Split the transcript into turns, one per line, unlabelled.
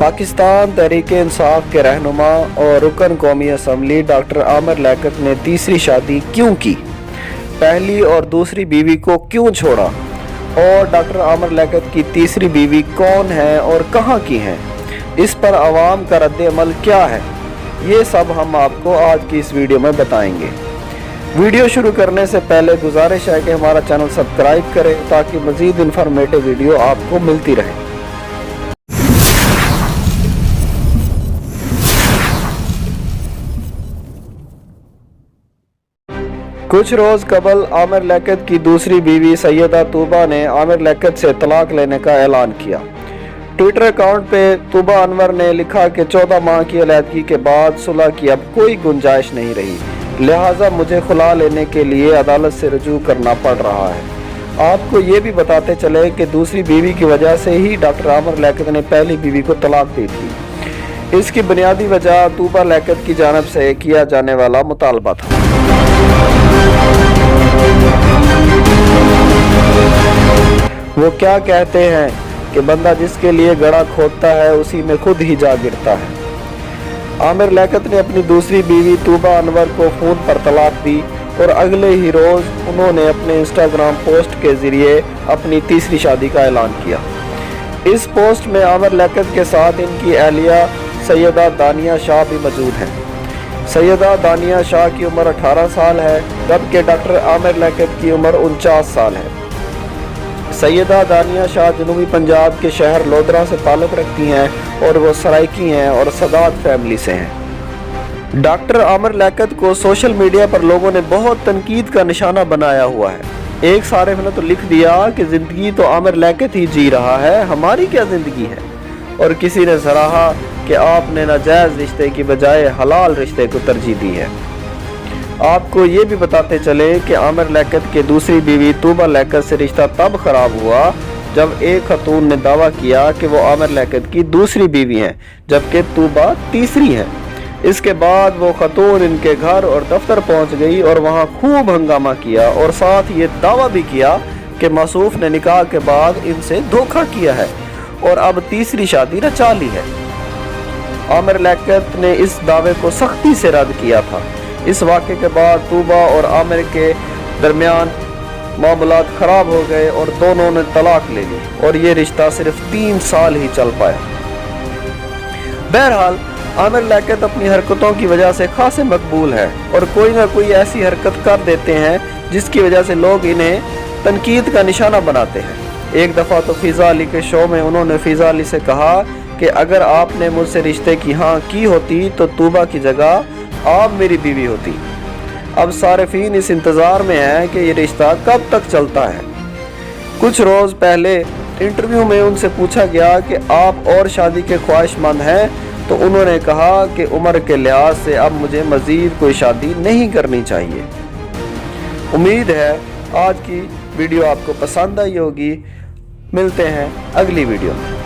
पाकिस्तान तहरीक इंसाफ के रहनुमा और रुकन कौमी असम्बली डॉक्टर आमिर लियाकत ने तीसरी शादी क्यों की, पहली और दूसरी बीवी को क्यों छोड़ा और डॉक्टर आमिर लियाकत की तीसरी बीवी कौन है और कहाँ की है, इस पर आवाम का रद्द-ए-अमल क्या है, ये सब हम आपको आज की इस वीडियो में बताएंगे। वीडियो शुरू करने से पहले गुजारिश है कि हमारा चैनल सब्सक्राइब करें ताकि मज़ीद इन्फॉर्मेटिव वीडियो आपको मिलती रहे। कुछ रोज़ कबल आमिर लियाकत की दूसरी बीवी सैयदा तूबा ने आमिर लियाकत से तलाक लेने का ऐलान किया। ट्विटर अकाउंट पे तूबा अनवर ने लिखा कि 14 माह की अलहदगी के बाद सुलह की अब कोई गुंजाइश नहीं रही, लिहाजा मुझे खुला लेने के लिए अदालत से रुजू करना पड़ रहा है। आपको ये भी बताते चले कि दूसरी बीवी की वजह से ही डॉक्टर आमिर लियाकत ने पहली बीवी को तलाक दी थी। इसकी बुनियादी वजह तूबा लियाकत की जानिब से किया जाने वाला मुतालबा था। वो क्या कहते हैं कि बंदा जिसके लिए गड़ा खोदता है उसी में खुद ही जा गिरता है। आमिर लियाकत ने अपनी दूसरी बीवी तूबा अनवर को फ़ोन पर तलाक दी और अगले ही रोज़ उन्होंने अपने इंस्टाग्राम पोस्ट के ज़रिए अपनी तीसरी शादी का ऐलान किया। इस पोस्ट में आमिर लियाकत के साथ इनकी अहलिया सैयदा दानिया शाह भी मौजूद हैं। सैयदा दानिया शाह की उम्र 18 साल है, जबकि डॉक्टर आमिर लियाकत की उम्र 49 साल है। सैयदा दानिया शाह जनूबी पंजाब के शहर लोधरा से ताल्लुक़ रखती हैं और वो सराइकी हैं और सदात फैमिली से हैं। डॉक्टर आमिर लियाकत को सोशल मीडिया पर लोगों ने बहुत तनकीद का निशाना बनाया हुआ है। एक सारिफ ने तो लिख दिया कि ज़िंदगी तो आमिर लियाकत ही जी रहा है, हमारी क्या ज़िंदगी है। और किसी ने सराहा कि आपने नाजायज़ रिश्ते की बजाय हलाल रिश्ते को तरजीह दी है। आपको ये भी बताते चले कि आमिर लियाकत के दूसरी बीवी तूबा लियाकत से रिश्ता तब ख़राब हुआ जब एक खतून ने दावा किया कि वो आमिर लियाकत की दूसरी बीवी हैं, जबकि तूबा तीसरी है। इसके बाद वो खतून इनके घर और दफ्तर पहुंच गई और वहां खूब हंगामा किया और साथ ये दावा भी किया कि मासूफ ने निकाह के बाद इनसे धोखा किया है और अब तीसरी शादी रचा ली है। आमिर लियाकत ने इस दावे को सख्ती से रद्द किया था। इस वाक़े के बाद तूबा और आमिर के दरमियान मामलात ख़राब हो गए और दोनों ने तलाक ले ली और ये रिश्ता सिर्फ 3 साल ही चल पाया। बहरहाल आमिर लियाकत अपनी हरकतों की वजह से खासे मकबूल है और कोई ना कोई ऐसी हरकत कर देते हैं जिसकी वजह से लोग इन्हें तनकीद का निशाना बनाते हैं। एक दफ़ा तो फ़िज़ा अली के शो में उन्होंने फ़िज़ा अली से कहा कि अगर आपने मुझसे रिश्ते की हाँ की होती तो तूबा की जगह आप मेरी बीवी होती। अब सारिफीन इस इंतज़ार में हैं कि ये रिश्ता कब तक चलता है। कुछ रोज़ पहले इंटरव्यू में उनसे पूछा गया कि आप और शादी के ख्वाहिशमंद हैं, तो उन्होंने कहा कि उम्र के लिहाज से अब मुझे मज़ीद कोई शादी नहीं करनी चाहिए। उम्मीद है आज की वीडियो आपको पसंद आई होगी। मिलते हैं अगली वीडियो में।